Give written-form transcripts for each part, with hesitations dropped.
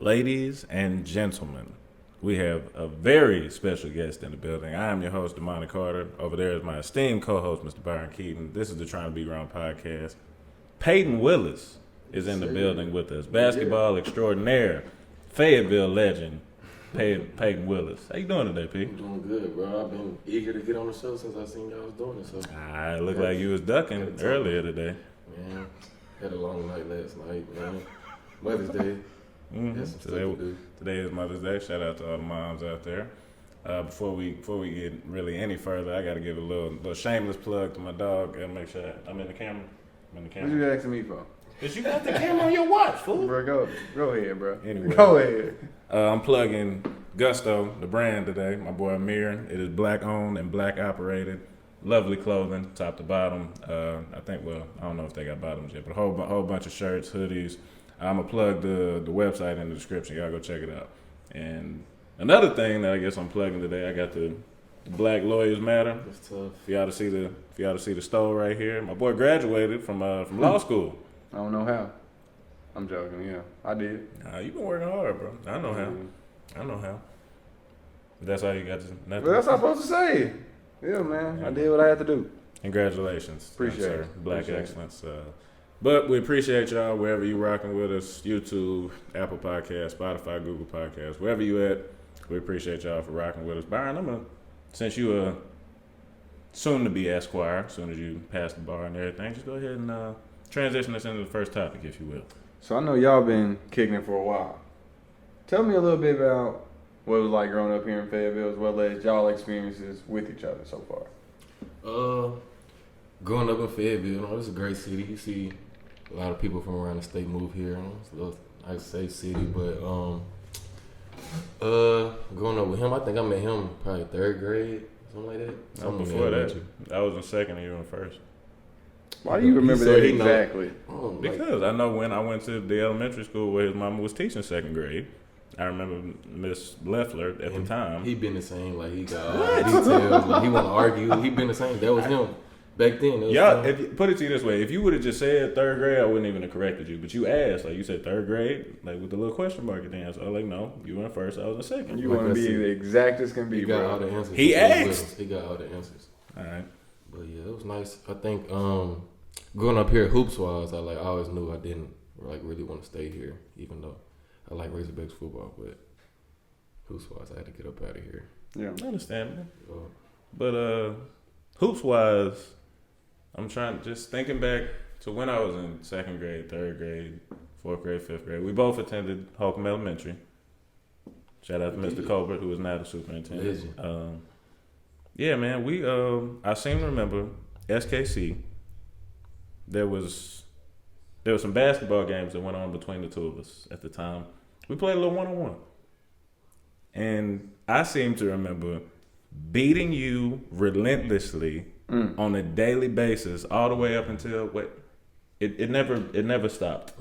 Ladies and gentlemen, we have a very special guest in the building. I am your host, Damani Carter. Over there is my esteemed co-host, Mr. Byron Keaton. This is the Trying to Be Grown podcast. Payton Willis is in the building with us. Basketball extraordinaire, Fayetteville legend, Payton Willis. How you doing today, P? I'm doing good, bro. I've been eager to get on the show since I seen y'all was doing it. So I look like you was ducking earlier today. Man, had a long night last night, man. Mother's Day. Today is Mother's Day. Shout out to all the moms out there. Before we get really any further, I got to give a little shameless plug to my dog and make sure I'm in the camera. What you asking me for? Cause you got the camera on your watch, fool. Bro, go ahead, bro. Anyway, go ahead. I'm plugging Gusto, the brand today. My boy Amir. It is black owned and black operated. Lovely clothing, top to bottom. I don't know if they got bottoms yet, but a whole bunch of shirts, hoodies. I'm going to plug the website in the description. Y'all go check it out. And another thing that I guess I'm plugging today, I got the Black Lawyers Matter. That's tough. If y'all to see the stove right here. My boy graduated from law school. I don't know how. I'm joking, yeah. I did. You been working hard, bro. I know how. I know how. That's how you got to nothing. Well, that's what I'm supposed to say. Yeah, man. I did what I had to do. Congratulations. Appreciate it. Sir. Black Appreciate excellence. But we appreciate y'all wherever you rocking with us, YouTube, Apple Podcasts, Spotify, Google Podcasts, wherever you at. We appreciate y'all for rocking with us. Byron, since you a soon-to-be Esquire, as soon as you pass the bar and everything, just go ahead and transition us into the first topic, if you will. So I know y'all been kicking it for a while. Tell me a little bit about what it was like growing up here in Fayetteville, as well as y'all experiences with each other so far. Growing up in Fayetteville, it's a great city. You see a lot of people from around the state move here. It's a little nice, safe city, but growing up with him, I think I met him probably third grade, something like that. Something before that, I was in second and you in first. Why do you remember that exactly? Because I know when I went to the elementary school where his mama was teaching second grade. I remember Miss Leffler at the time. He been the same, like he got all the details, like he want to argue. He been the same. That was him. Back then, if you, put it to you this way, if you would have just said third grade, I wouldn't even have corrected you. But you asked, like you said third grade, like with the little question mark at the end. So I was like, no, you went first, I was in second. You want to be the exact as can be, he got bro. all the answers. He asked. He got all the answers. All right. But yeah, it was nice. I think growing up here, hoops wise, I always knew I didn't really want to stay here, even though I like Razorbacks football. But hoops wise, I had to get up out of here. Yeah, I understand, man. But hoops wise, I'm just thinking back to when I was in second grade, third grade, fourth grade, fifth grade. We both attended Holcomb Elementary. Shout out to Mr. Colbert, who is now the superintendent. Yeah, man. I seem to remember SKC. There was some basketball games that went on between the two of us at the time. We played a little one-on-one. And I seem to remember beating you relentlessly on a daily basis, all the way up until it never stopped.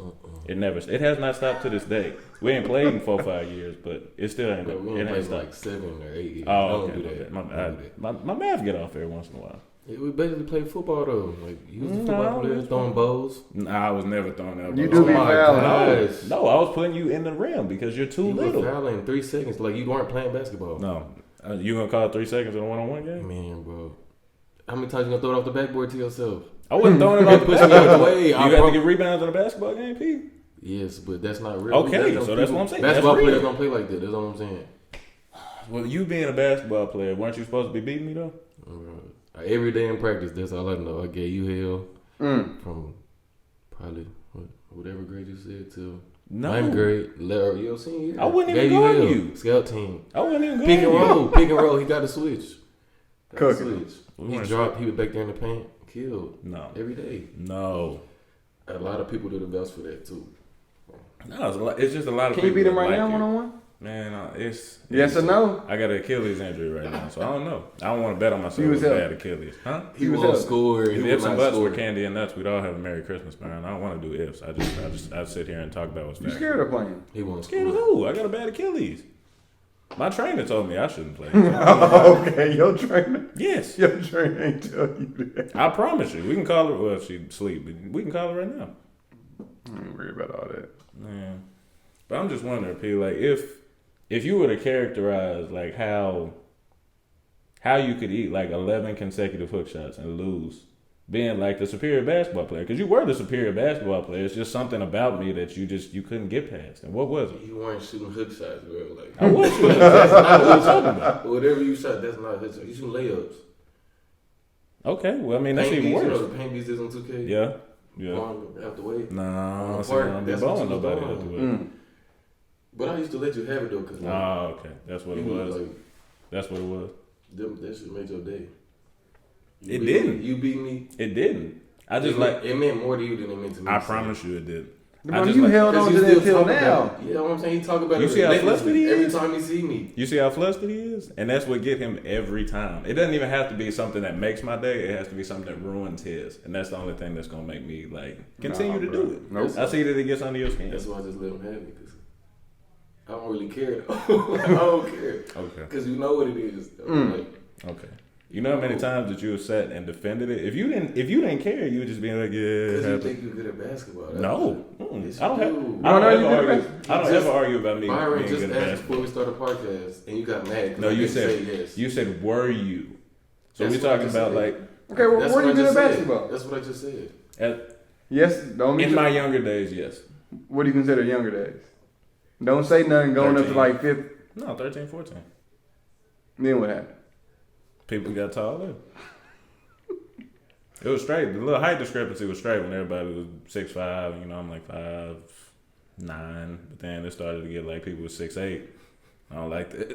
It has not stopped to this day. We ain't played in 4 or 5 years, but it still ain't. We ain't played stopped. like 7 or 8 years. Oh, okay. My math get off every once in a while. Yeah, we basically played football though. Like you was a football player throwing bows. Nah, I was never throwing that. You do be fouling. No, I was putting you in the rim because you're too little. You were fouling in 3 seconds, like you weren't playing basketball. No, you gonna call it 3 seconds in a one-on-one game? Man, bro, how many times you gonna throw it off the backboard to yourself? I wasn't throwing it off the backboard. Way. You got to get rebounds in a basketball game, P? Yes, but that's not real. Okay, so that's what I'm saying. Basketball players don't play like that. That's what I'm saying. Well, you being a basketball player, weren't you supposed to be beating me though? Every day in practice, that's all I know. I gave you hell from probably whatever grade you said to ninth grade. Your senior year. I wouldn't even guard you. Scout team. I wouldn't even guard you. Pick and roll. He got to switch. Cooking. He dropped. He was back there in the paint. Killed. No. Every day. No. A lot of people do the best for that too. No, it's just a lot of Can people. you beat him right like now one-on-one? Man, it's yes or no? I got an Achilles injury right now, so I don't know. I don't want to bet on myself with bad Achilles. Huh? He won't score. If ifs and buts were candy and nuts, we'd all have a Merry Christmas, man. I don't want to do ifs. I sit here and talk about what's You scared of playing? He won't scared score. of who? I got a bad Achilles. My trainer told me I shouldn't play. Okay, your trainer? Yes. Your trainer ain't tell you that. I promise you. We can call her, well, if she sleep, but we can call her right now. I ain't worried about all that. Man. But I'm just wondering, P, like if you were to characterize like how you could eat like 11 consecutive hook shots and lose, being like the superior basketball player, because you were the superior basketball player. It's just something about me that you couldn't get past. And what was it? You weren't shooting hook shots, bro. Like I was shooting hook shots. That's not what we're talking about. Whatever you shot, that's not hook shots. You shooting layups. Okay, well I mean that's even worse. You know the paint beats is on 2K. Yeah. Out the way. Nah, I don't be balling nobody out the way. But I used to let you have it though, cause okay, that's what it was. Like, that's what it was. That shit made your day. It didn't. You beat me. It didn't. I just it meant more to you than it meant to me. I promise you, it did. You held on to that till now. You know what I'm saying? He talk about you it. See how flustered he is every time he see me. You see how flustered he is, and that's what get him every time. It doesn't even have to be something that makes my day. It has to be something that ruins his, and that's the only thing that's gonna make me like continue to do it. Nope. I see that it gets under your skin. That's why I just let him have it. Cause I don't really care. I don't care. Okay. Because you know what it is. Like, okay. You know how many times that you have sat and defended it? If you didn't care, you would just be like, yeah. Because you think you're good at basketball. No. Yes, I don't ever argue about me Byron being just good at asked basketball. before we started the podcast, and you got mad. No, you say yes. You said, were you? So That's we're talking about like. Okay, well, were you good at basketball? That's what I just said. Yes, in my younger days, yes. What do you consider younger days? Don't say nothing going 13. up to like 5th. No, 13, 14. Then what happened? People got taller. It was straight. The little height discrepancy was straight when everybody was 6'5". You know, I'm like 5'9". But then it started to get like people with 6'8". I don't like that.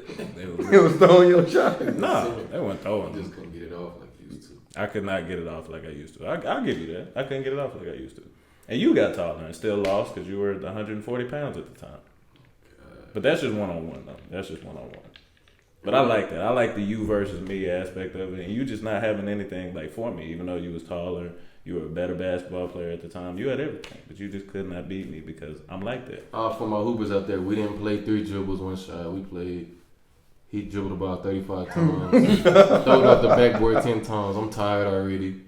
It was throwing your shot. No, they weren't throwing. I just couldn't get it off like you used to. I could not get it off like I used to. I'll give you that. I couldn't get it off like I used to. And you got taller and still lost because you were 140 pounds at the time. But that's just one-on-one, though. That's just one-on-one. But I like that. I like the you versus me aspect of it. And you just not having anything like for me, even though you was taller, you were a better basketball player at the time. You had everything, but you just could not beat me because I'm like that. For my hoopers out there, we didn't play 3 dribbles, 1 shot. We played. He dribbled about 35 times. Throwed out the backboard 10 times. I'm tired already.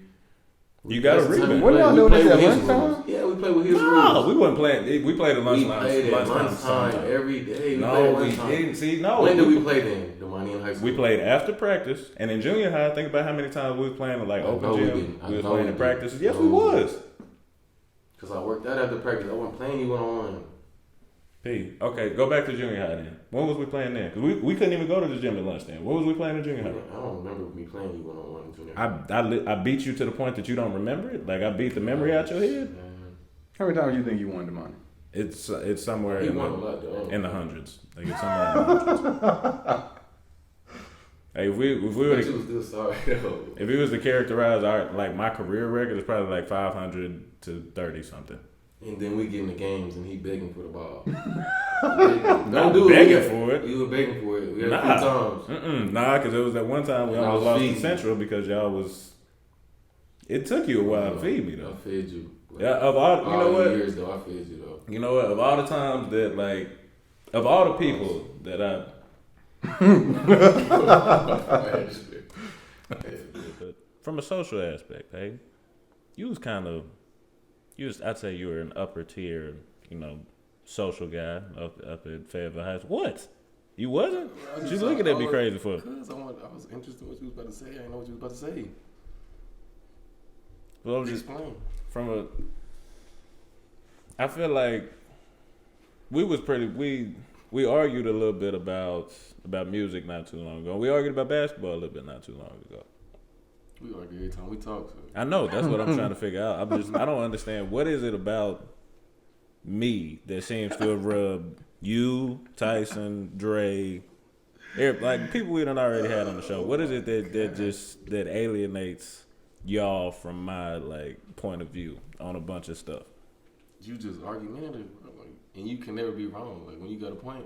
You got a rebound. What y'all doing this at lunchtime? Yeah, we played with his rules. No, we wasn't playing. We played at lunchtime. We played at lunchtime every day. We didn't. See, no. When did we play then? Damani in high school. We played after practice, and in junior high, think about how many times we was playing at like open gym. We was playing in practices. Yes, we was. Because I worked out after practice. I wasn't playing you one-on-one. Okay, go back to junior high then. When was we playing then? Because we couldn't even go to the gym at lunch then. What was we playing in junior high? I don't remember me playing you one-on-one in junior high. I beat you to the point that you don't remember it? Like I beat the memory out your head? How many times do you think you won Damani? It's somewhere in the hundreds. Like it's somewhere in the hundreds. Hey, if we were if we was to characterize my career record, it's probably like 500 to 30 something. And then we get in the games and he begging for the ball. Don't do begging for it. You were begging for it. We had a few times. Nah, because it was that one time we almost lost to Central because y'all was. It took you a while to feed me though. I fed you. Yeah, of all you know what? Years though, I fed you though. You know what? Of all the times that like, of all the people that I. From a social aspect, hey, you was kind of. I'd say you were an upper tier, social guy up at Fayetteville High School. What? You wasn't? You looking at me crazy for? Because I was interested in what you was about to say. I didn't know what you was about to say. Well, explain. I feel like we argued a little bit about music not too long ago. We argued about basketball a little bit not too long ago. We argue every time we talk. So. I know. That's what I'm trying to figure out. I don't understand. What is it about me that seems to have rubbed you, Tyson, Dre, like people we done already had on the show? What is it that alienates y'all from my point of view on a bunch of stuff? You just argumentative, and you can never be wrong. Like when you got a point.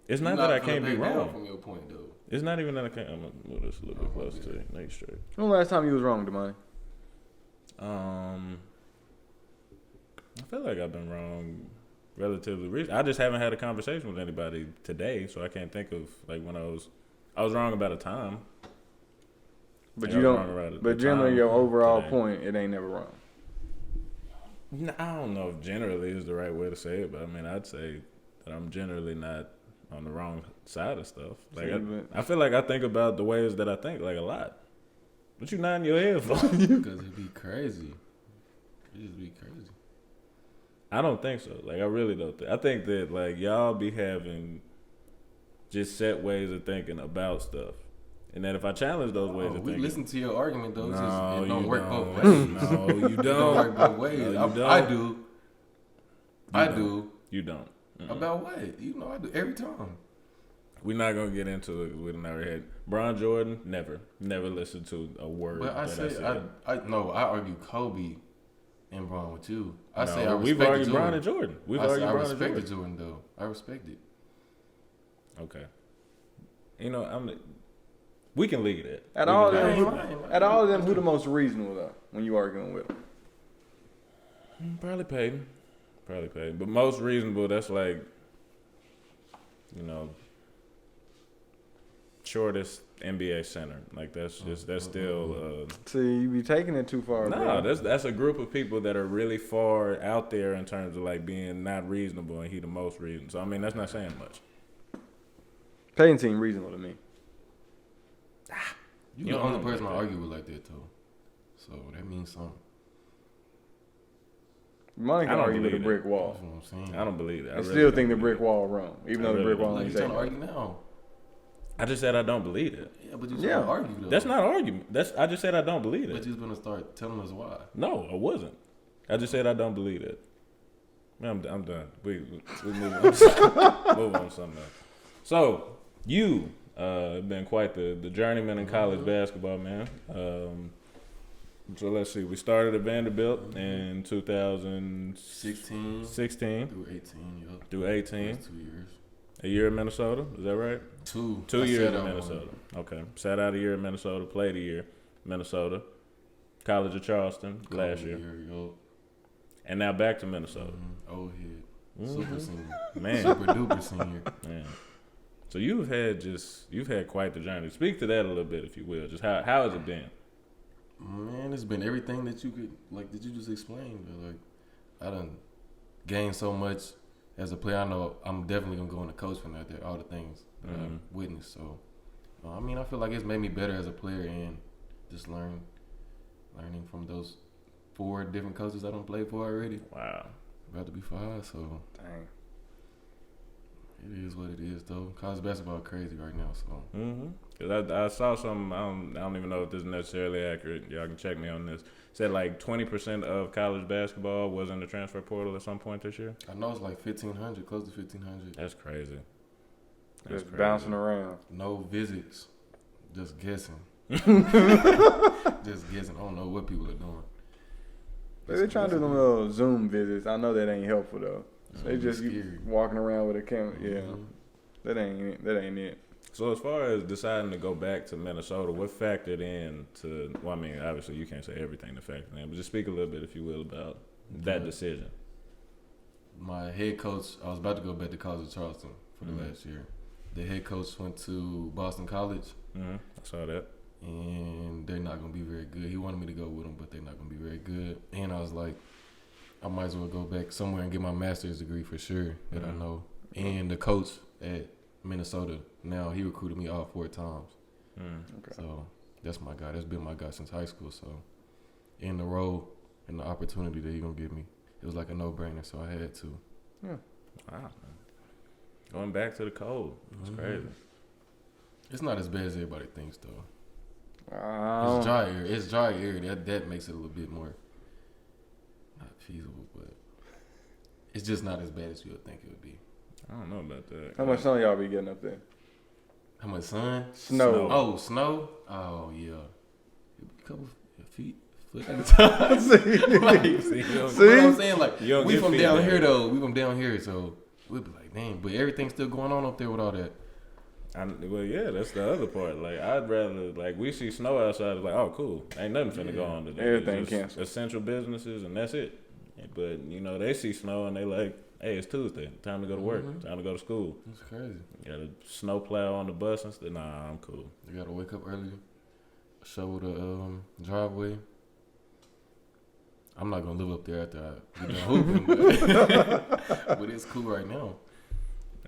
It's not that I can't be wrong. From your point, though. It's not even that I can't. I'm gonna move this a little bit closer to you. Make straight. When the last time you was wrong, Damani? I feel like I've been wrong relatively recently. I just haven't had a conversation with anybody today, so I can't think of when I was wrong about a time. But you don't. But generally, your overall point, it ain't never wrong. No, I don't know if generally is the right way to say it, but I mean, I'd say that I'm generally not on the wrong side of stuff. Like See, but- I feel like I think about the ways that I think like a lot. What you nodding your head for? Because it'd be crazy. It'd just be crazy. I don't think so. Like I really don't think. I think that like y'all be having just set ways of thinking about stuff, and that if I challenge those ways of We thinking, listen to your argument though. no, It don't you work don't. both ways. No, you It don't don't. work both ways. No, you I don't. do. You I don't. do. You don't. Mm-mm. About what? You know I do every time. We're not gonna get into it because we've never had Bron Jordan. Never listened to a word. But I that say said. I argue Kobe and Bron with you. I No, say I we've respect argued Jordan. Bron and Jordan. We've I say argued I Bron and respect Jordan. Jordan though. I respect it. Okay. You know, we can leave it. At We all can- of them, I ain't at all of them, who the most reasonable though when you arguing with them? Probably Payton. But most reasonable, that's like, you know, shortest NBA center. Like that's still. See, you be taking it too far. No, bro. that's a group of people that are really far out there in terms of like being not reasonable, and he the most reasonable. So I mean, that's not saying much. Payton seemed reasonable to me. You You the don't only know person I about that. argue with like that too. So that means something. Money I can don't argue with a believe brick That's wall. what I'm saying. I don't believe that. I really still don't think the believe brick it. wall wrong, even I though the really brick wall Like ain't you trying to saying. argue now. I just said I don't believe it. Yeah, but you Yeah. trying to argue though. That's not argument. I just said I don't believe But it. you was gonna start telling us why. No, I wasn't. I just said I don't believe it. Man, I'm done. We move on. Move on to something else. So you have been quite the journeyman in college basketball, man. So let's see. We started at Vanderbilt in 2016 16 through 18. Yup. through 18. First 2 years. A year in Minnesota. Is that right? 2. 2 I years sat in out Minnesota. Okay. Sat out a year in Minnesota. Played a year in Minnesota. College of Charleston one. last year. Yup. And now back to Minnesota. Old head. Mhm. Super senior. Man. Super duper senior. Man. So you've had quite the journey. Speak to that a little bit, if you will. Just how has it been? Man, it's been everything that you could that you just explained. But like, I done gained so much as a player. I know I'm definitely gonna go into coaching out there. All the things that I've witnessed. So, I mean, I feel like it's made me better as a player and just learning from those 4 different coaches I don't play for already. Wow. About to be 5, so Dang. it is what it is. Though college basketball crazy right now. So Cause I saw something. I don't even know if this is necessarily accurate. Y'all can check me on this. Said like 20% of college basketball was in the transfer portal at some point this year. I know it's like 1,500, close to 1,500. That's crazy. Just bouncing around. No visits, just guessing. Just guessing. I don't know what people are doing. But they trying to do them little Zoom visits. I know that ain't helpful though. They It's just scary. walking around with a camera. Yeah, Mhm. that ain't it. So as far as deciding to go back to Minnesota, what factored in to? Well, I mean, obviously you can't say everything that factored in, but just speak a little bit, if you will, about that decision. My head coach, I was about to go back to College of Charleston for the last year. The head coach went to Boston College, I saw that. and they're not going to be very good. He wanted me to go with him, but they're not going to be very good. And I was like, I might as well go back somewhere and get my master's degree for sure that I know. And the coach at Minnesota, now he recruited me all 4 times. Okay. So that's my guy. That's been my guy since high school. So in the role and the opportunity that he going to give me, it was like a no-brainer, so I had to. Yeah. Wow. Man. Going back to the cold. It's crazy. It's not as bad as everybody thinks, though. Um, It's dry air. That makes it a little bit more not feasible, but it's just not as bad as you would think it would be. I don't know about that. How much sun y'all be getting up there? How much sun? Snow. Oh, snow? Oh, yeah. A couple feet, foot at a time. Like, See, you don't- what I'm saying, like, You don't we get from feet down down here, here. though. We from down here, so we'll be like, dang. But everything's still going on up there with all that. Well, yeah, that's the other part. Like, I'd rather, like, we see snow outside, it's like, oh, cool. Ain't nothing finna go on today. Everything It's just canceled. essential businesses, and that's it. But, you know, they see snow, and they like, hey, it's Tuesday. Time to go to work. Time to go to school. It's crazy. You got a snow plow on the bus and stuff. Nah, I'm cool. You gotta wake up early, shovel the driveway. I'm not gonna live up there after I get done hooping, but it's cool right now.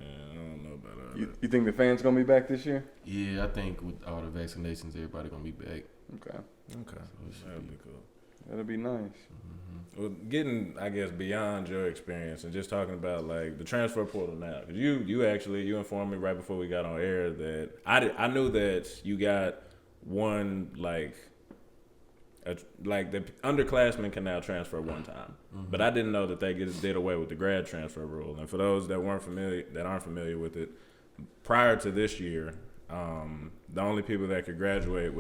Yeah, I don't know about all You that. think the fans gonna be back this year? Yeah, I think with all the vaccinations, everybody gonna be back. Okay, Okay, that'd be cool. that'll be nice. Mm-hmm. Well, getting, I guess, beyond your experience and just talking about like the transfer portal now, because you informed me right before we got on air that I knew that you got one like the underclassmen can now transfer one time, but I didn't know that they did away with the grad transfer rule. And for those that aren't familiar with it, prior to this year, the only people that could graduate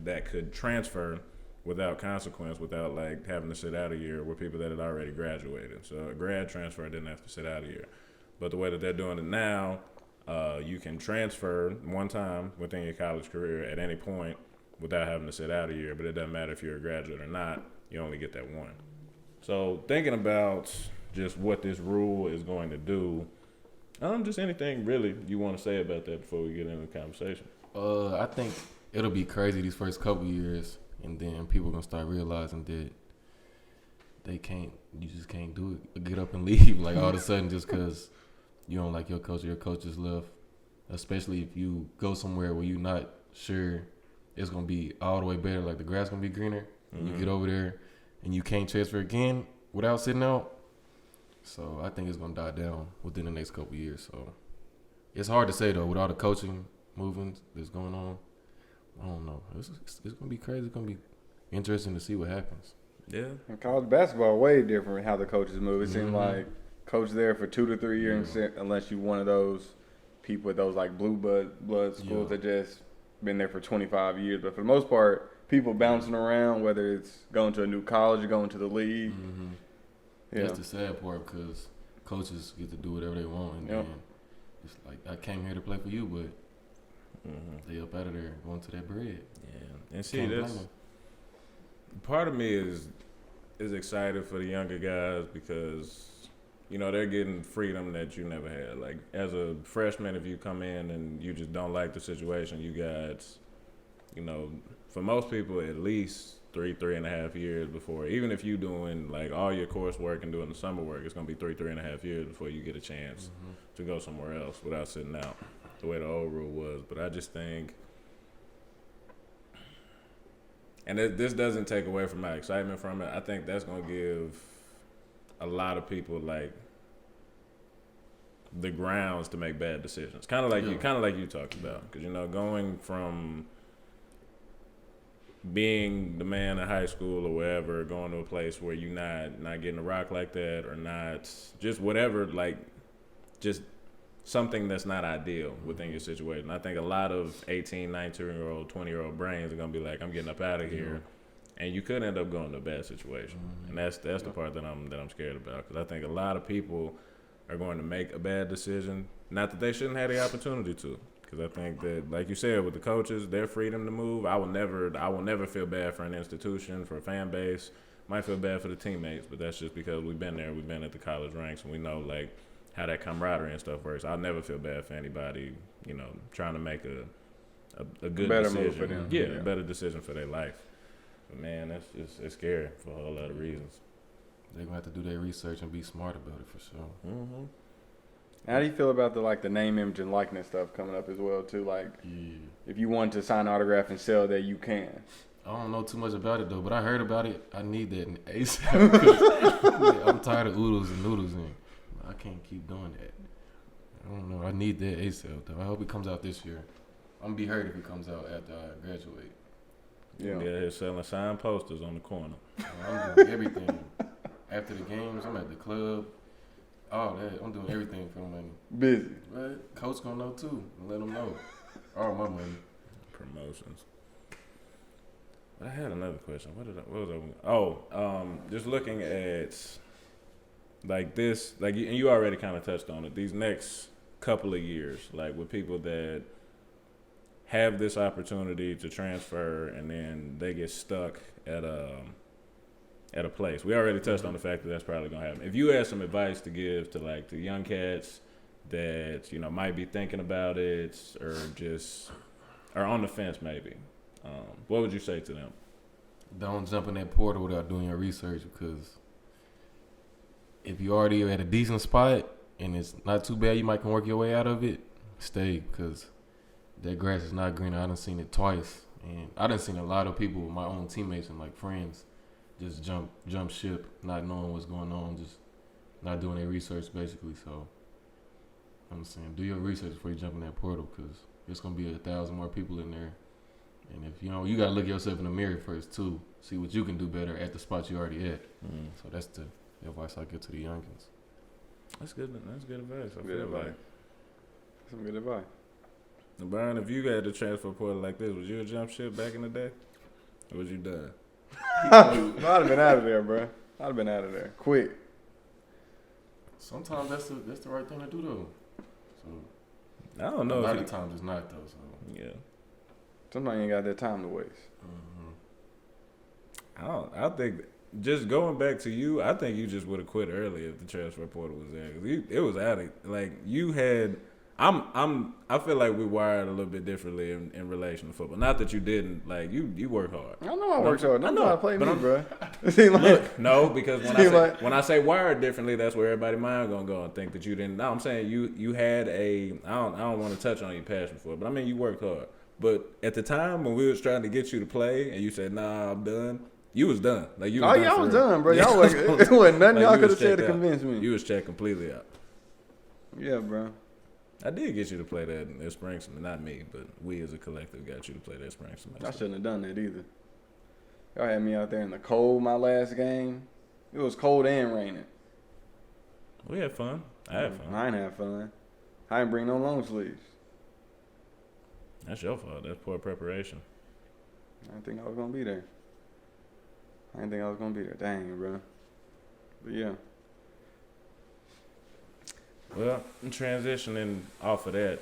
that could transfer without consequence, without like having to sit out a year, were people that had already graduated. So a grad transfer didn't have to sit out a year. But the way that they're doing it now, you can transfer one time within your college career at any point without having to sit out a year. But it doesn't matter if you're a graduate or not. You only get that one. So thinking about just what this rule is going to do, just anything really you want to say about that before we get into the conversation. I think it'll be crazy these first couple years. And then people gonna start realizing that you just can't do it. Get up and leave like all of a sudden just because you don't like your coach or your coach just left. Especially if you go somewhere where you're not sure it's gonna be all the way better, like the grass gonna be greener. And you get over there and you can't transfer again without sitting out. So I think it's gonna die down within the next couple years. So it's hard to say though with all the coaching movements that's going on. I don't know. It's going to be crazy. It's going to be interesting to see what happens. Yeah. And college basketball way different how the coaches move. It seems like coach there for 2 to 3 years unless you one of those people with those like blue blood schools that just been there for 25 years. But for the most part, people bouncing around, whether it's going to a new college or going to the league. That's the sad part because coaches get to do whatever they want. And then it's like, I came here to play for you, but they up out of there going to that bread. Yeah, and see, that's part of me is excited for the younger guys because they're getting freedom that you never had. Like as a freshman, if you come in and you just don't like the situation, you got, for most people at least 3.5 years before. Even if you doing like all your coursework and doing the summer work, it's gonna be 3.5 years before you get a chance to go somewhere else without sitting out. The way the old rule was, but I just think, and this doesn't take away from my excitement from it. I think that's gonna give a lot of people like the grounds to make bad decisions. Kind of like you talked about, because going from being the man in high school or wherever, going to a place where you're not getting a rock like that or not just whatever, like just something that's not ideal within your situation. I think a lot of 18, 19-year-old, 20-year-old brains are going to be like, I'm getting up out of here. And you could end up going to a bad situation. And that's the part that I'm scared about, because I think a lot of people are going to make a bad decision. Not that they shouldn't have the opportunity to, because I think that, like you said, with the coaches, their freedom to move, I will never feel bad for an institution, for a fan base. Might feel bad for the teammates, but that's just because we've been there. We've been at the college ranks, and we know, like, how that camaraderie and stuff works. I'll never feel bad for anybody, trying to make a good better decision. move for them. Yeah, a better decision for their life. But man, it's scary for a whole lot of reasons. They're gonna have to do their research and be smart about it for sure. How do you feel about the name, image, and likeness stuff coming up as well too? Like, if you want to sign an autograph and sell that, you can. I don't know too much about it though, but I heard about it. I need that ASAP. I'm tired of oodles and noodles, and I can't keep doing that. I don't know. I need that ASAP though. I hope it comes out this year. I'm gonna be hurt if it comes out after I graduate. Yeah, here selling signed posters on the corner. I'm doing everything. After the games, I'm at the club. All that. I'm doing everything for the money. Busy. But coach gonna know too. Let them know. All my money. Promotions. But I had another question. What was I? Oh, just looking at like this, like, and you already kind of touched on it. These next couple of years, like with people that have this opportunity to transfer and then they get stuck at a place. We already touched on the fact that that's probably gonna happen. If you had some advice to give to like the young cats that might be thinking about it or just are on the fence maybe, what would you say to them? Don't jump in that portal without doing your research, because if you already at a decent spot and it's not too bad, you might can work your way out of it, stay, because that grass is not greener. I done seen it twice, and I done seen a lot of people, my own teammates and like friends, just jump ship, not knowing what's going on, just not doing their research basically. So I'm saying, do your research before you jump in that portal, because there's gonna be 1,000 more people in there, and if you gotta look yourself in the mirror first too, see what you can do better at the spot you already at. So that's the advice I give to the youngins. That's good. That's good advice. Good advice. Some good advice. Brian, if you had to transfer portal like this, would you a jump ship back in the day, or was you done? I'd have been out of there, bro. I'd have been out of there quick. Sometimes that's the right thing to do though. So I don't know. A lot of times it's not though. So yeah. Sometimes you ain't got that time to waste. I think just going back to you, I think you just would have quit early if the transfer portal was there. 'Cause it was out of, like, you had. I feel like we wired a little bit differently in relation to football. Not that you didn't, like, you work hard. I know I work hard. I know I play me, I'm, bro. Look, no, because when I say wired differently, that's where everybody's mind gonna go and think that you didn't. No, I'm saying you had a. I don't want to touch on your passion for it, but I mean you worked hard. But at the time when we was trying to get you to play, and you said, "Nah, I'm done," you was done. Like you. Was I was done, bro. Y'all wasn't. It wasn't nothing y'all could have said to convince me. You was checked completely out. Yeah, bro. I did get you to play that spring semester. Not me, but we as a collective got you to play that spring semester. I shouldn't have done that either. Y'all had me out there in the cold my last game. It was cold and raining. We had fun. I had fun. I ain't have fun. I ain't bring no long sleeves. That's your fault. That's poor preparation. I didn't think I was going to be there. Dang, bro. But yeah. Well, transitioning off of that,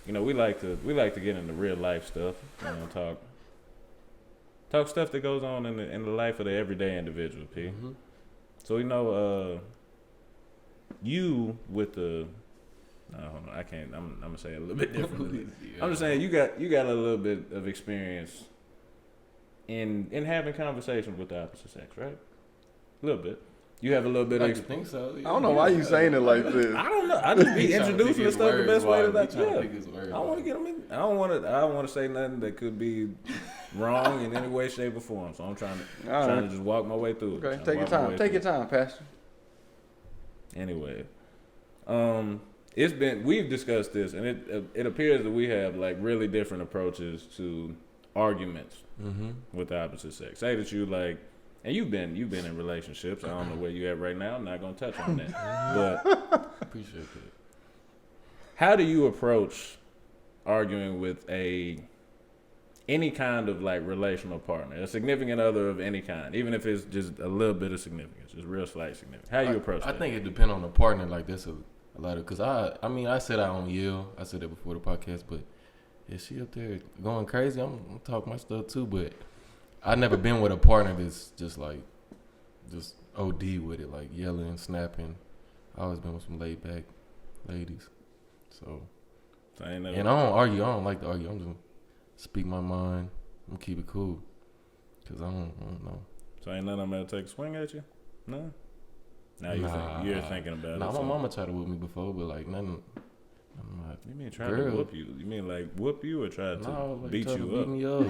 we like to get into real life stuff. Talk stuff that goes on in the life of the everyday individual. P. Mm-hmm. So you with the. Hold on, I can't. I'm gonna say it a little bit differently. Yeah. I'm just saying you got a little bit of experience in having conversations with the opposite sex, right? A little bit. You have a little bit of experience. I think so. Yeah. I don't know why you saying it like this. I don't know. I just be introducing the stuff the best way that I can. I want to get them in. I don't want to say nothing that could be wrong in any way, shape, or form. So I'm trying to just walk my way through it. Okay, take your time. Take your time, Pastor. Anyway, we've discussed this, and it appears that we have like really different approaches to arguments with the opposite sex. Say that you like, and you've been in relationships. I don't know where you at right now. I'm not gonna touch on that, but appreciate that. How do you approach arguing with any kind of like relational partner, a significant other of any kind, even if it's just a little bit of significance, just real slight significance? How do you approach that? I think it depends on the partner. Like this a lot of, because I said I don't yell. I said that before the podcast, but is she up there going crazy? I'm talking my stuff too, but I never been with a partner that's just OD with it, like yelling, snapping. I always been with some laid back ladies. So and I don't argue. I don't like to argue. I'm just speak my mind. I'm keep it cool. Cause I don't know. So ain't none of them ever take a swing at you? No. Now you're thinking about it. Nah, my mama tried to whoop me before, but like nothing. You mean trying to whoop you? You mean like whoop you or try to beat you up? Beat me up.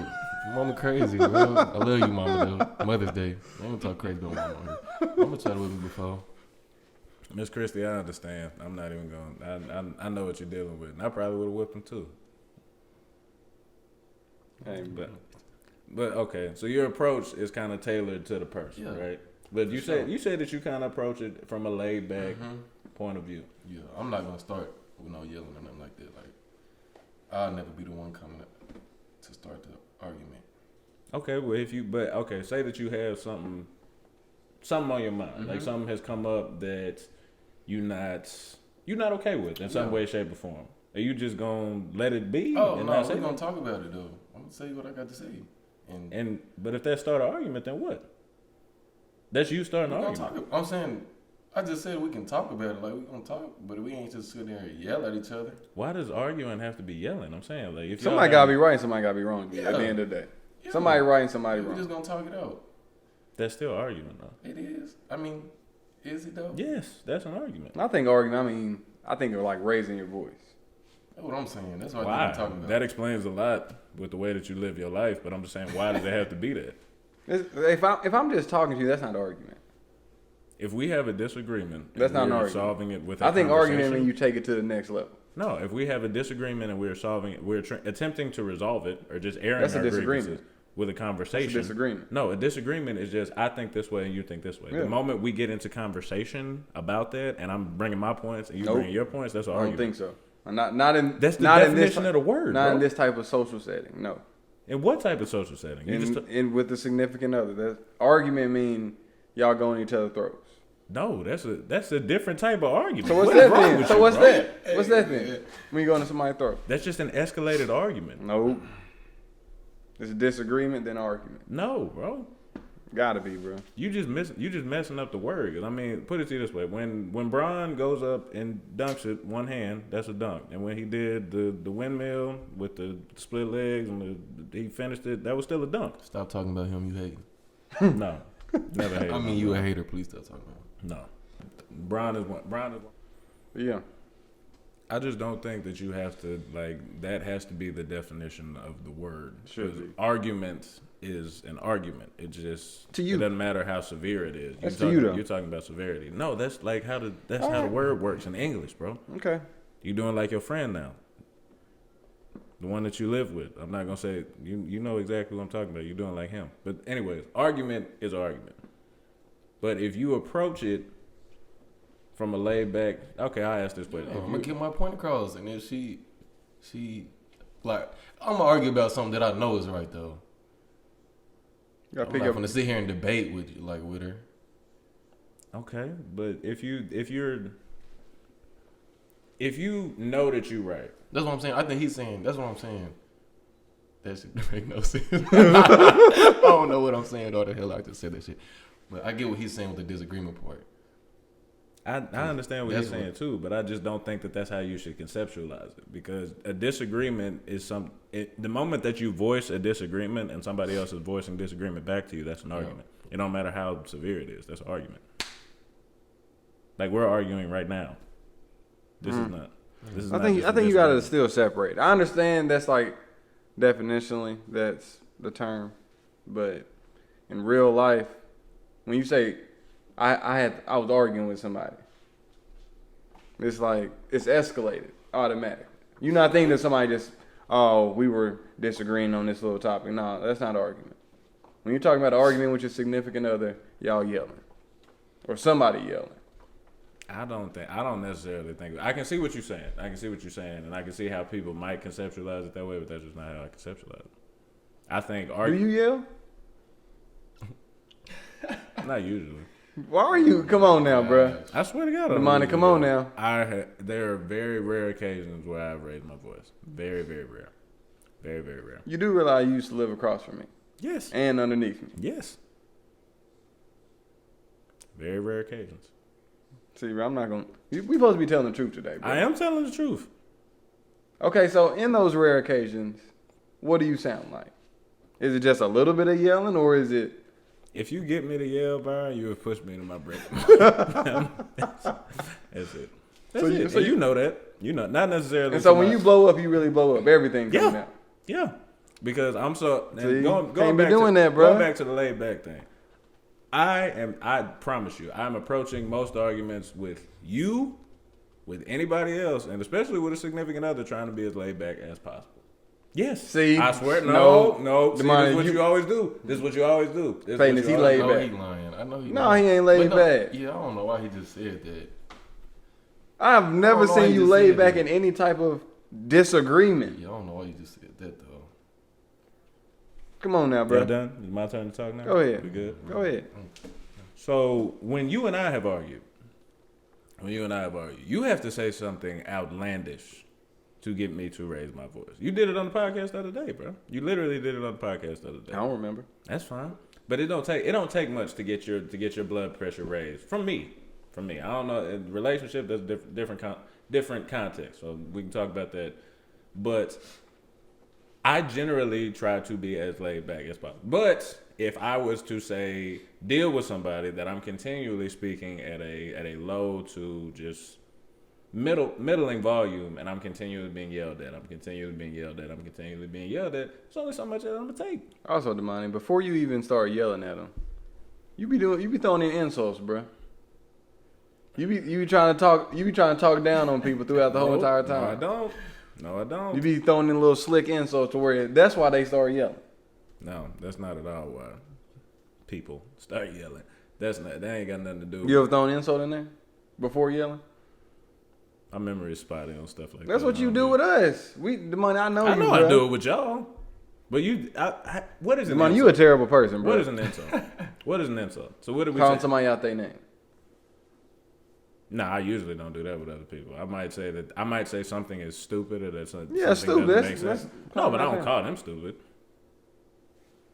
Mama crazy, bro. I love you, mama, though. Mother's Day. I don't talk crazy about my mama. Mama tried to whoop me before. Miss Christie, I understand. I'm not even going. I know what you're dealing with. And I probably would have whipped him too. Hey, but okay. So your approach is kind of tailored to the person, right? But you said that you kind of approach it from a laid back point of view. Yeah, I'm not gonna start with no yelling or nothing like that. Like I'll never be the one coming up to start the argument. Okay, well say that you have something on your mind, like something has come up that you're not okay with in some way, shape, or form. Are you just gonna let it be? Oh no, we're gonna talk about it though. I'm gonna say what I got to say. But if that start an argument, then what? That's you starting an argument. I'm saying, I just said we can talk about it. Like we gonna talk, but we ain't just sit there and yell at each other. Why does arguing have to be yelling? I'm saying like if somebody gotta be right, and somebody gotta be wrong. At the end of the day, somebody right and somebody wrong. We're just gonna talk it out. That's still arguing though. It is. I mean, Is it though? Yes, that's an argument. I think argument. I think of like raising your voice. That's what I'm saying. That's what I Why? think I'm talking about. That explains a lot with the way that you live your life. But I'm just saying, why does it have to be that? If I'm just talking to you, that's not an argument. If we have a disagreement, That's not an we're argument. solving it with. I think argument means you take it to the next level. No, if we have a disagreement and we're solving it, we're attempting to resolve it or just airing That's a our disagreement. grievances with a conversation. That's a disagreement. No, a disagreement is just I think this way and you think this way. Yeah. The moment we get into conversation about that and I'm bringing my points and you Nope. bringing your points, that's an I don't argument. think so. Not in. That's the not definition in this, of the word, Not bro. in this type of social setting. No. In what type of social setting? You just In with the significant other. That argument mean y'all going each other's throats. no, that's a different type of argument. So what's What is that wrong then? with So you, what's bro? that? What's that then? When you go into somebody's throat? That's just an escalated argument. No. It's a disagreement, then argument. No, bro. Gotta be, bro. You just messing up the word. 'Cause I mean, put it to you this way: when Bron goes up and dunks it one hand, that's a dunk. And when he did the windmill with the split legs and he finished it, that was still a dunk. Stop talking about him. You hating. No, never hated. I mean, him. you a hater. Please stop talking about him. No, Bron is one. Yeah. I just don't think that you have to that has to be the definition of the word. Should 'Cause be. argument is an argument. It just To you. It doesn't matter how severe it is. That's to you, though. You're talking about severity. No, that's like how the word works in English, bro. Okay. You doing like your friend now, the one that you live with. I'm not gonna say you know exactly what I'm talking about. You're doing like him. But anyways, argument is argument. But if you approach it from a laid back, okay, I asked this question. I'm gonna get my point across, and if she like, I'm gonna argue about something that I know is right though. You gotta I'm pick not up. gonna sit here and debate with you, with her. Okay, but if you know that you're right, That's what I'm saying. I think he's saying. That's what I'm saying. That shit make no sense. I don't know what I'm saying or the hell I just said that shit. But I get what he's saying with the disagreement part. I understand what you're That's saying what- too, but I just don't think that that's how you should conceptualize it, because a disagreement is the moment that you voice a disagreement and somebody else is voicing disagreement back to you, that's an argument. It don't matter how severe it is, that's an argument. Like we're arguing right now. This is not. This is I not think just a you gotta disagreement. still separate. I understand that's like definitionally that's the term, but in real life, when you say I was arguing with somebody, it's like it's escalated automatically. You're not thinking that somebody just we were disagreeing on this little topic. No, that's not an argument. When you're talking about an argument with your significant other, y'all yelling or somebody yelling. I don't necessarily think. I can see what you're saying. And I can see how people might conceptualize it that way, but that's just not how I conceptualize it. I think Do you yell? not usually. Why are you? Come on now, bruh. I swear to God, I don't Damani, usually come on yell. now. There are very rare occasions where I've raised my voice. Very, very rare. Very, very rare. You do realize you used to live across from me Yes. and underneath me. Yes. Very rare occasions. See, bro, I'm not gonna. We supposed to be telling the truth today, bro. I am telling the truth. Okay, so in those rare occasions, what do you sound like? Is it just a little bit of yelling, or is it? If you get me to yell, Byron, you have pushed me to my break. That's it. That's it. So You know that. You know, not necessarily. And so when you blow up, you really blow up. Everything coming out. Yeah, because I'm so See, going can't be back doing to, that, bro. Going back to the laid back thing. I promise you, I'm approaching most arguments with you, with anybody else, and especially with a significant other, trying to be as laid back as possible. Yes. See, I swear, no. no. See, Damani, this is what you always do. This is what you always do. This is Payton, what is you he always laid do. I know back? he lying. I know he No, lying. he ain't laid But no, back. Yeah, I don't know why he just said that. I've never I don't know why seen you you just laid said back that. in any type of disagreement. Yeah, I don't know why you just said that though. Come on now, Y'all bro. done? It's my turn to talk now? Go ahead. We good? Go ahead. So when you and I have argued, you have to say something outlandish to get me to raise my voice. You did it on the podcast the other day, bro. You literally did it on the podcast the other day. I don't remember. That's fine, but it don't take much to get your blood pressure raised from me. I don't know. In relationship, that's different context. So we can talk about that. But I generally try to be as laid back as possible. But if I was to say deal with somebody that I'm continually speaking at a low to just middling volume, and I'm continually being yelled at, there's only so much that I'm gonna take. Also, Damani, before you even start yelling at them, you be throwing in insults, bro. You be trying to talk down on people throughout the whole entire time. No, I don't. You be throwing in little slick insults to where that's why they start yelling. No, that's not at all why people start yelling. That ain't got nothing to do with You ever thrown an insult in there before yelling? My memory is spotty on stuff like that. That's what you do with us. Damani, I know you, I do it with y'all. But what is an insult? You a terrible person, bro. What is an insult? What is an insult? So what do we Calling say? somebody out their name. Nah, I usually don't do that with other people. I might say something is stupid or that something stupid. doesn't make sense. No, but I don't call them stupid.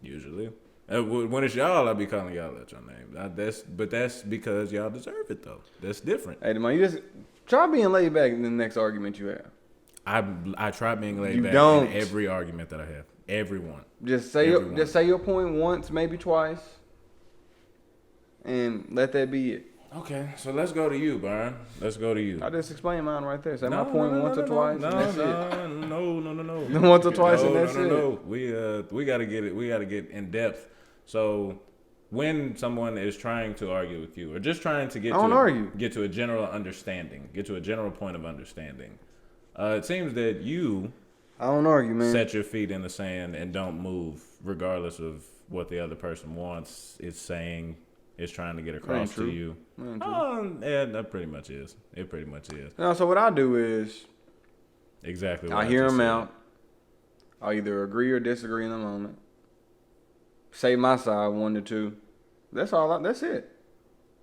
Usually. When it's y'all, I be calling y'all out your name. That's because y'all deserve it though. That's different. Hey, Damani, you just try being laid back in the next argument you have. I try being laid back in every argument that I have. Everyone. Just say your point once, maybe twice, and let that be it. Okay, so let's go to you, Byron. Let's go to you. I just explained mine right there. Say my point once or twice. No. Once or twice, and that's it. No. We gotta get it. We gotta get in depth. So when someone is trying to argue with you, or just trying to get to a general understanding, get to a general point of understanding, it seems that you I don't argue, man. Set your feet in the sand and don't move, regardless of what the other person wants. It's saying. It's trying to get across to you. Yeah, that pretty much is. It pretty much is. No, so what I do is exactly. I hear them out. I'll either agree or disagree in the moment. Say my side 1 to 2. That's all. That's it.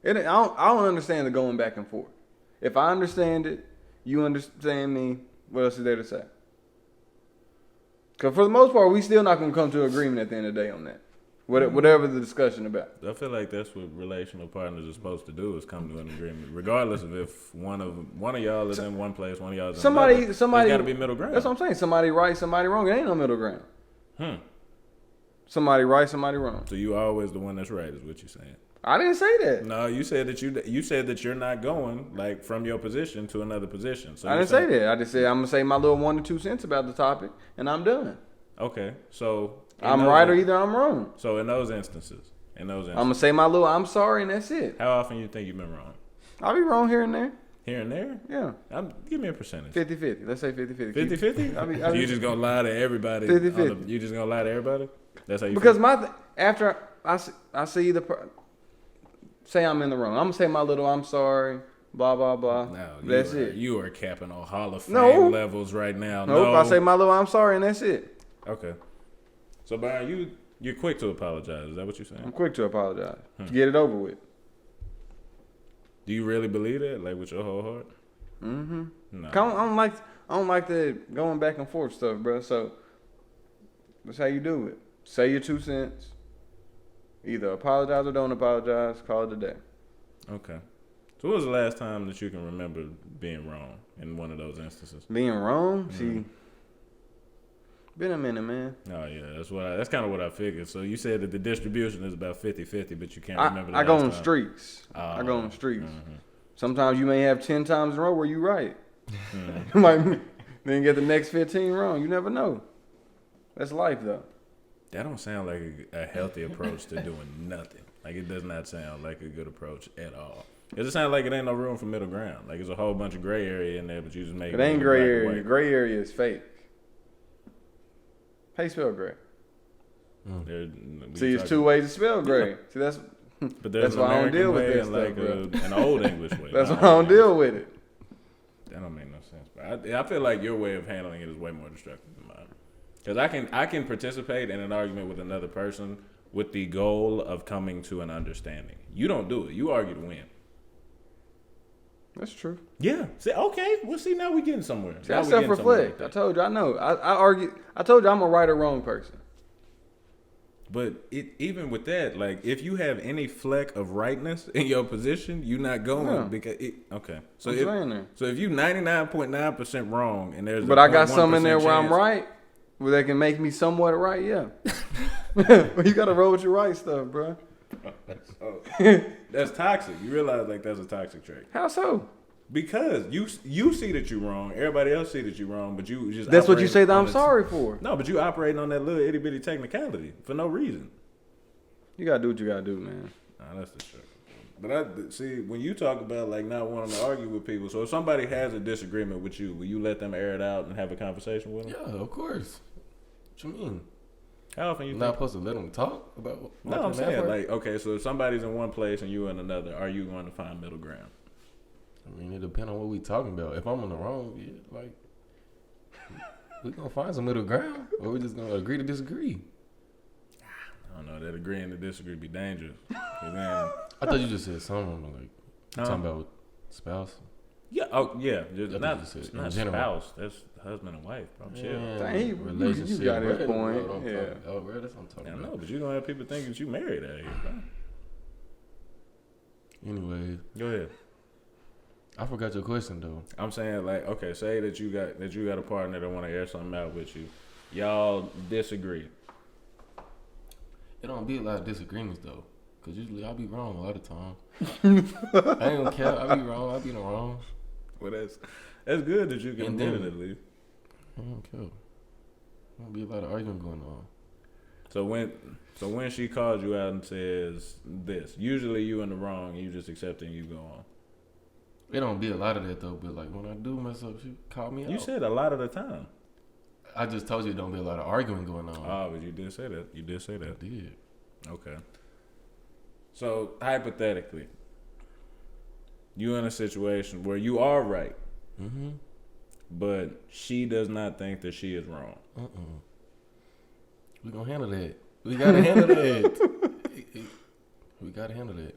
I don't understand the going back and forth. If I understand it, you understand me. What else is there to say? Because for the most part, we still not gonna come to an agreement at the end of the day on that. Whatever the discussion about. I feel like that's what relational partners are supposed to do, is come to an agreement, regardless of if one of y'all is in one place, one of y'all is in another. Somebody got to be middle ground. That's what I'm saying. Somebody right, somebody wrong. It ain't no middle ground. Somebody right, somebody wrong. So you always the one that's right, is what you're saying. I didn't say that. No, you said that you're not going like from your position to another position. So I didn't say that. I just said I'm gonna say my little 1 to 2 cents about the topic, and I'm done. Okay, so. I'm right or either I'm wrong. So in those instances, I'm gonna say my little I'm sorry and that's it. How often you think you've been wrong? I'll be wrong here and there. Here and there? Yeah. Give me a percentage. 50-50. Let's say 50-50. 50-50? You just gonna lie to everybody? 50-50. You just gonna lie to everybody? That's how you because feel? After I see say I'm in the wrong, I'm gonna say my little I'm sorry. Blah blah blah. No, that's it. You are capping on Hall of Fame levels right now. Nope. I say my little I'm sorry and that's it. Okay. So, Byron, you're quick to apologize. Is that what you're saying? I'm quick to apologize. To get it over with. Do you really believe that, like with your whole heart? Mm-hmm. No. I don't like the going back and forth stuff, bro. So that's how you do it. Say your 2 cents. Either apologize or don't apologize. Call it a day. Okay. So, when was the last time that you can remember being wrong in one of those instances? Being wrong? Mm-hmm. See. Been a minute, man. Oh, yeah. That's kind of what I figured. So, you said that the distribution is about 50-50, but you can't remember the I last go on time. streaks. Oh, I go on streaks. Mm-hmm. Sometimes you may have 10 times in a row where you right. You might then get the next 15 wrong. You never know. That's life, though. That don't sound like a healthy approach to doing nothing. Like, it does not sound like a good approach at all. It just sounds like it ain't no room for middle ground. Like, there's a whole bunch of gray area in there, but you just make it. It ain't gray area. Gray area is fake. How you spell gray? See, it's 2 ways to spell gray. See, that's why I don't deal with that stuff, bro. An old English way. That's why I don't deal with it. That don't make no sense. But I feel like your way of handling it is way more destructive than mine. Because I can participate in an argument with another person with the goal of coming to an understanding. You don't do it. You argue to win. That's true. Yeah. See, okay. Well, see, now we're getting somewhere. See, I self-reflect. I told you, I know. I argue. I told you I'm a right or wrong person. But even with that, like, if you have any fleck of rightness in your position, you're not going because okay. So if you 99.9% wrong and there's but I got some in there where I'm right. where they can make me somewhat right, yeah. You gotta roll with your right stuff, bro. That's toxic. You realize like that's a toxic trait. How so? Because you see that you're wrong, everybody else see that you're wrong, but you just that's what you say that I'm sorry for. No, but you operating on that little itty bitty technicality for no reason. You gotta do what you gotta do, man. Nah, that's the truth. But I see when you talk about like not wanting to argue with people. So if somebody has a disagreement with you, will you let them air it out and have a conversation with them? Yeah, of course. What you mean? How often you not supposed to let them talk about? No, I'm saying like okay, so if somebody's in one place and you in another, are you going to find middle ground? I mean, it depends on what we talking about. If I'm on the wrong, yeah, like we gonna find some middle ground, or we just gonna agree to disagree. I don't know. That agreeing to disagree be dangerous. Then, I thought you just said something like talking about spouse. Yeah. Oh, yeah. Just not general. Spouse. That's husband and wife, bro. Chill. Dang, Relationship. You got his point. Yeah. Oh, bro, that's what I'm talking I about. know, but you gonna have people thinking that you married out here, bro. Anyways, Go ahead. I forgot your question though. I'm saying like, okay, say that you got a partner that want to air something out with you. Y'all disagree. It don't be a lot of disagreements though, cause usually I be wrong a lot of times. I ain't gonna care. I be wrong. I be in the wrong. Well, that's good that you can admit it at least. I don't care. Don't be a lot of arguing going on. So when she calls you out and says this, usually you in the wrong, and you just accept it and you go on. It don't be a lot of that though, but like when I do mess up, she call me out. You said a lot of the time. I just told you it don't be a lot of arguing going on. Oh, but you did say that. You did say that. I did. Okay. So hypothetically, you in a situation where you are right, but she does not think that she is wrong. We gonna handle that. We gotta handle that. We gotta handle that.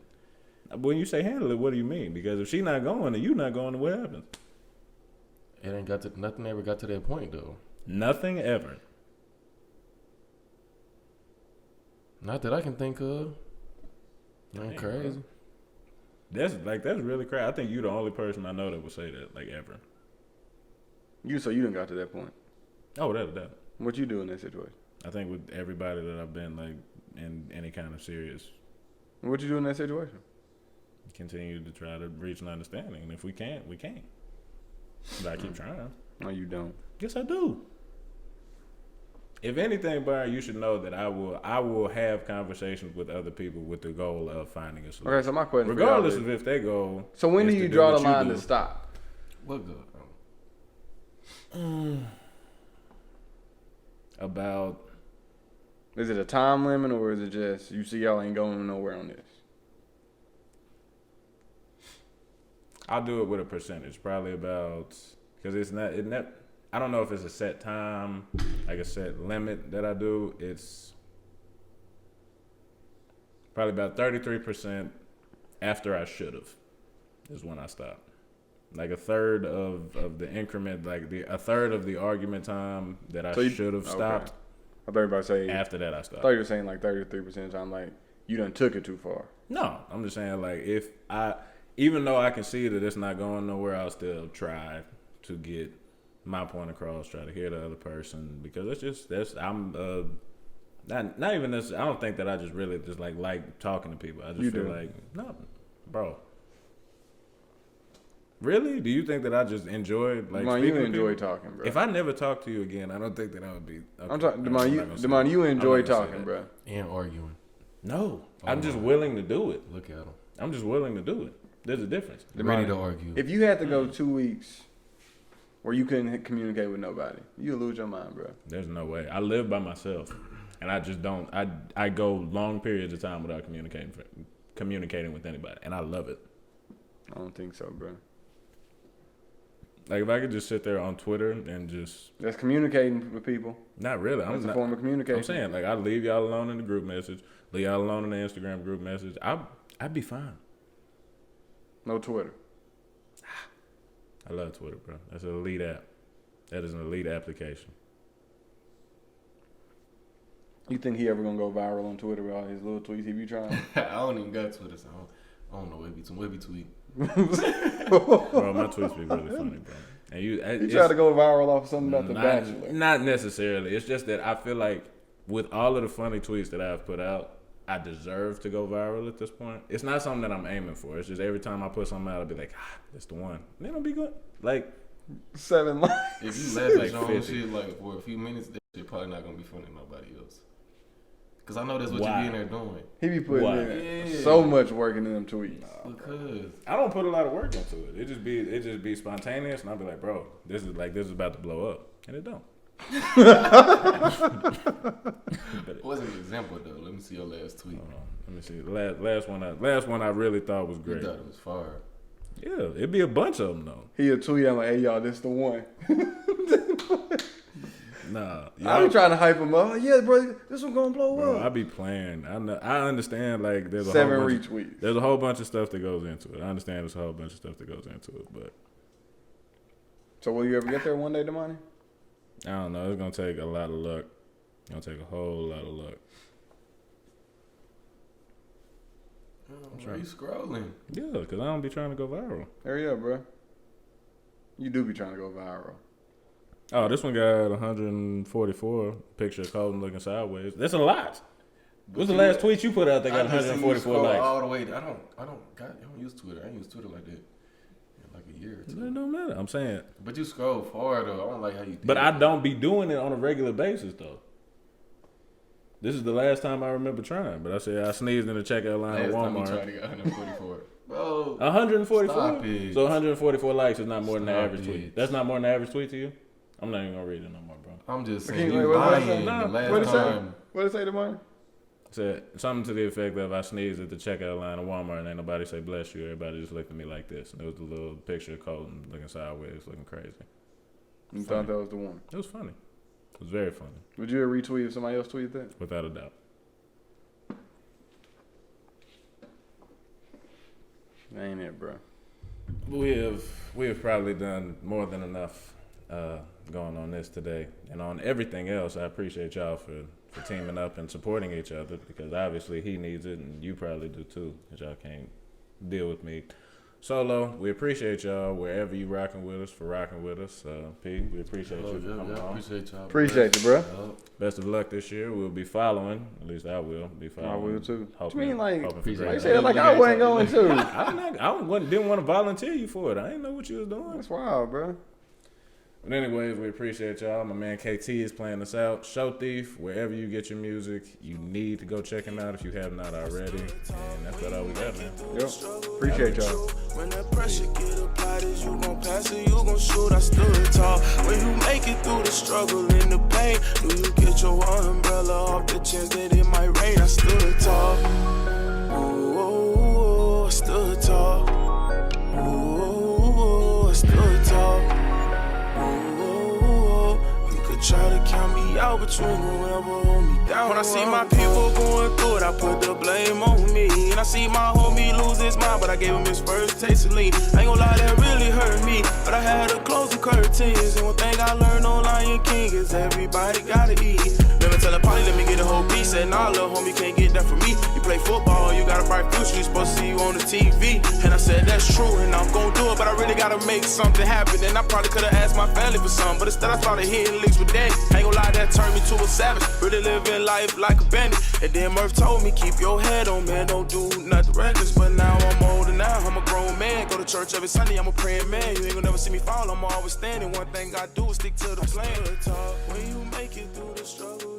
When you say handle it, what do you mean? Because if she not going and you not going, then what happens? It ain't got to. Nothing ever got to that point though. Nothing ever. Not that I can think of. Ain't crazy. That's really crazy. I think you the only person I know that would say that, like, ever. So you done got to that point. Oh, that. What you do in that situation? I think with everybody that I've been like in any kind of serious. What you do in that situation? Continue to try to reach an understanding, and if we can't, we can't. But I keep trying. No, you don't. Yes, I do. If anything, Byron, you should know that I will have conversations with other people with the goal of finding a solution. Okay, so my question, regardless of if they go. So when do you draw the line to stop? What good? About. Is it a time limit or is it just you see y'all ain't going nowhere on this? I'll do it with a percentage, probably about because it's not. I don't know if it's a set time, like a set limit that I do. It's probably about 33% after I should have is when I stop. Like a third of the increment, like a third of the argument time that I should have stopped. I thought you were about to say after that I stopped. I thought you were saying like 33% of the time, like you done took it too far. No, I'm just saying like even though I can see that it's not going nowhere, I'll still try to get my point across, try to hear the other person, because I'm not even this. I don't think that I just really just like talking to people. I just feel like no, bro. Really? Do you think that I just enjoy like? Damani, you enjoy talking, bro. If I never talk to you again, I don't think that I would be. Okay, I'm talking, Damani, you enjoy talking, bro, and arguing. No, I'm just willing to do it. Look at him. I'm just willing to do it. There's a difference. Ready to argue. If you had to go 2 weeks where you couldn't communicate with nobody, you'd lose your mind, bro. There's no way. I live by myself, and I just don't. I go long periods of time without communicating with anybody, and I love it. I don't think so, bro. Like if I could just sit there on Twitter and just that's communicating with people. Not really. That's a form of communication. I'm saying like I leave y'all alone in the group message, leave y'all alone in the Instagram group message. I'd be fine. No Twitter. I love Twitter, bro. That's an elite app. That is an elite application. You think he ever gonna go viral on Twitter with all his little tweets he be trying? I don't even got Twitter, so I don't know. It be tweet. Bro, my tweets be really funny, bro. And you try to go viral off something about The Bachelor. Not necessarily. It's just that I feel like with all of the funny tweets that I've put out, I deserve to go viral at this point. It's not something that I'm aiming for. It's just every time I put something out, I'll be like, that's the one. And then it'll be good. Like 7 likes. If you laugh at your own shit like for a few minutes, that shit probably not gonna be funny to nobody else. Cause I know that's what you be in there doing. He be putting in so much work into them tweets. Because I don't put a lot of work into it. It just be spontaneous, and I'll be like, bro, this is about to blow up, and it don't. What's an example though? Let me see your last tweet. Hold on. Let me see. The last one I really thought was great. You thought it was fire. Yeah, it'd be a bunch of them though. He'll tweet out like, "Hey y'all, this the one." Nah, I be trying to hype him up. Yeah, bro, this one gonna blow up. I be playing. I understand. Like there's a 7 whole retweets. There's a whole bunch of stuff that goes into it. I understand there's a whole bunch of stuff that goes into it, but. So will you ever get there one day, Damani? I don't know. It's gonna take a lot of luck. It's gonna take a whole lot of luck. Are you scrolling? Yeah, because I don't be trying to go viral. Hurry up, bro. You do be trying to go viral. Oh, this one got 144. Picture of Colton looking sideways. That's a lot. What's the last tweet you put out that got 144 likes? All the way. I don't use Twitter. I ain't use Twitter like that in like a year or two. It don't matter. I'm saying. But you scroll far though. I don't like how you. But I don't be doing it on a regular basis though. This is the last time I remember trying. But I said I sneezed in the checkout line at Walmart. Last time you tried to get 144. Bro, 144. Stop it. So 144 likes is not more than the average it. tweet. That's not more than the average tweet to you. I'm not even gonna read it no more, bro. I'm just saying. Wait, You lying. The last time. What did it say, Damani? Said something to the effect of I sneezed at the checkout line at Walmart and ain't nobody say bless you. Everybody just looked at me like this. And it was a little picture of Colton looking sideways, looking crazy. You thought that was the one? It was funny. It was very funny. Would you ever retweet if somebody else tweeted that? Without a doubt. That ain't it, bro. We have probably done more than enough going on this today. And on everything else, I appreciate y'all for teaming up and supporting each other because obviously he needs it and you probably do too because y'all can't deal with me solo. We appreciate y'all wherever you rocking with us for rocking with us. P, we appreciate you for coming on. Appreciate y'all. Appreciate you, bro. Best of luck this year. We'll be following. At least I will be following. I will too. What you mean like you said like I wasn't going to. didn't want to volunteer you for it. I didn't know what you was doing. That's wild, bro. But anyways, we appreciate y'all. My man KT is playing us out. Show Thief, wherever you get your music, you need to go check him out if you have not already. And that's about all we got, man. Yep. Appreciate y'all. When that pressure get applied, is you gon' pass it, you gon' shoot, I stood tall. When you make it through the struggle and the pain, do you get your umbrella off the chance that it might rain? I stood tall. Ooh, I stood tall. Ooh, I stood tall. Try to count me out, but you ain't gon' ever hold me down. When I see my people going through it, I put the blame on me. And I see my homie lose his mind, but I gave him his first taste of lean. I ain't gon' lie, that really hurt me, but I had to close the curtains. And one thing I learned on Lion King is everybody gotta eat. Never tell a party, let me get a whole piece. And nah, little homie can't get that from me. You play football, you got a bright future, you supposed to see you on the TV. And I said that's true, and I'm gon' do it, but I really gotta make something happen. And I probably could've asked my family for something, but instead I started hitting licks with daddy. Ain't gon' lie, that turned me to a savage. Really living life like a bandit. And then Murph told me, keep your head on, man, don't do nothing reckless. But now I'm older now, I'm a grown man. Go to church every Sunday, I'm a praying man. You ain't gon' never see me fall, I'm always standing. One thing I do is stick to the plan. When you make it through the struggle,